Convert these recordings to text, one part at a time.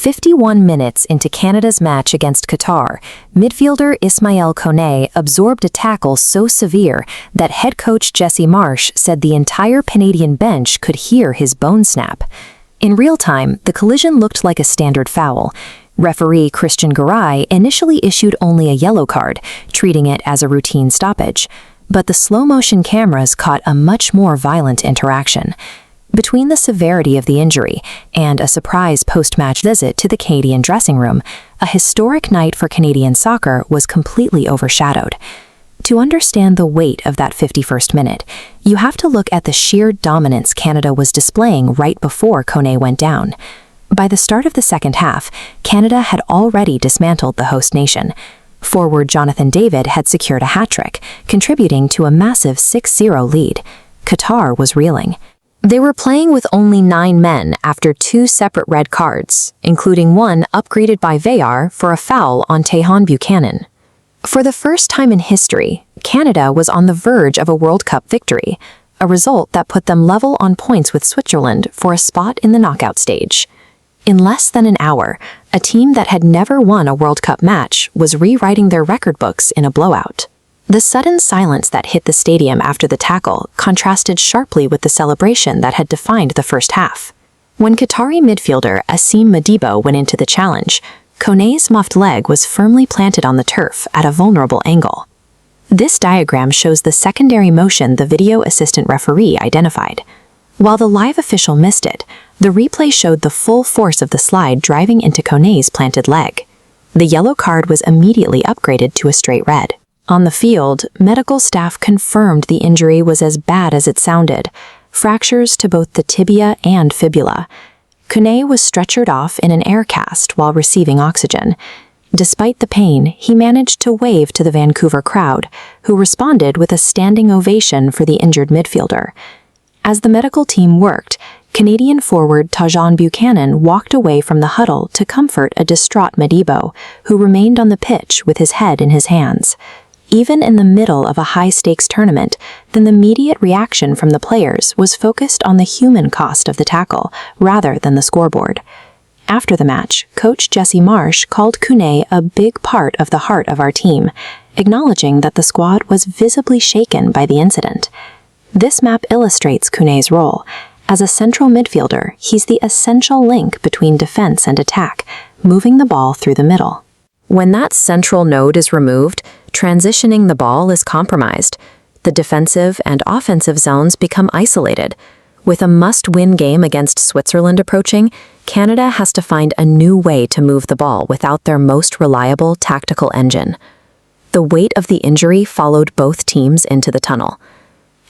51 minutes into Canada's match against Qatar, midfielder Ismael Koné absorbed a tackle so severe that head coach Jesse Marsch said the entire Canadian bench could hear his bone snap. In real time, the collision looked like a standard foul. Referee Christian Garay initially issued only a yellow card, treating it as a routine stoppage. But the slow-motion cameras caught a much more violent interaction. Between the severity of the injury and a surprise post-match visit to the Canadian dressing room, a historic night for Canadian soccer was completely overshadowed. To understand the weight of that 51st minute, you have to look at the sheer dominance Canada was displaying right before Koné went down. By the start of the second half, Canada had already dismantled the host nation. Forward Jonathan David had secured a hat-trick, contributing to a massive 6-0 lead. Qatar was reeling. They were playing with only 9 men after 2 separate red cards, including one upgraded by VAR for a foul on Tejan Buchanan. For the first time in history, Canada was on the verge of a World Cup victory, a result that put them level on points with Switzerland for a spot in the knockout stage. In less than an hour, a team that had never won a World Cup match was rewriting their record books in a blowout. The sudden silence that hit the stadium after the tackle contrasted sharply with the celebration that had defined the first half. When Qatari midfielder Assim Madibo went into the challenge, Koné's muffed leg was firmly planted on the turf at a vulnerable angle. This diagram shows the secondary motion the video assistant referee identified. While the live official missed it, the replay showed the full force of the slide driving into Koné's planted leg. The yellow card was immediately upgraded to a straight red. On the field, medical staff confirmed the injury was as bad as it sounded, fractures to both the tibia and fibula. Koné was stretchered off in an air cast while receiving oxygen. Despite the pain, he managed to wave to the Vancouver crowd, who responded with a standing ovation for the injured midfielder. As the medical team worked, Canadian forward Tejan Buchanan walked away from the huddle to comfort a distraught Madibo, who remained on the pitch with his head in his hands. Even in the middle of a high-stakes tournament, the immediate reaction from the players was focused on the human cost of the tackle rather than the scoreboard. After the match, coach Jesse Marsch called Koné a big part of the heart of our team, acknowledging that the squad was visibly shaken by the incident. This map illustrates Koné's role. As a central midfielder, he's the essential link between defense and attack, moving the ball through the middle. When that central node is removed, transitioning the ball is compromised. The defensive and offensive zones become isolated. With a must-win game against Switzerland approaching, Canada has to find a new way to move the ball without their most reliable tactical engine. The weight of the injury followed both teams into the tunnel.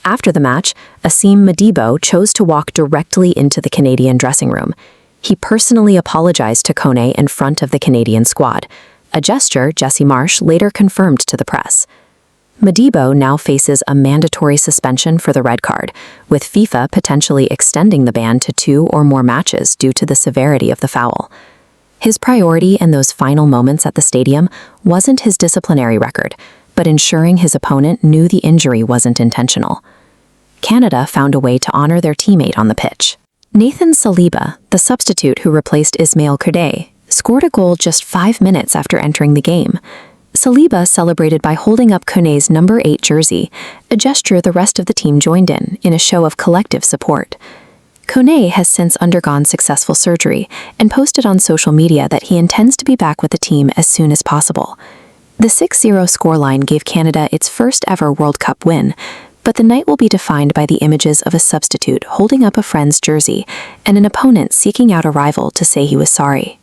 After the match, Assim Madibo chose to walk directly into the Canadian dressing room. He personally apologized to Koné in front of the Canadian squad, a gesture Jesse Marsch later confirmed to the press. Madibo now faces a mandatory suspension for the red card, with FIFA potentially extending the ban to 2 or more matches due to the severity of the foul. His priority in those final moments at the stadium wasn't his disciplinary record, but ensuring his opponent knew the injury wasn't intentional. Canada found a way to honor their teammate on the pitch. Nathan Saliba, the substitute who replaced Ismael Koné, scored a goal just 5 minutes after entering the game. Saliba celebrated by holding up Koné's number 8 jersey, a gesture the rest of the team joined in a show of collective support. Koné has since undergone successful surgery and posted on social media that he intends to be back with the team as soon as possible. The 6-0 scoreline gave Canada its first ever World Cup win, but the night will be defined by the images of a substitute holding up a friend's jersey and an opponent seeking out a rival to say he was sorry.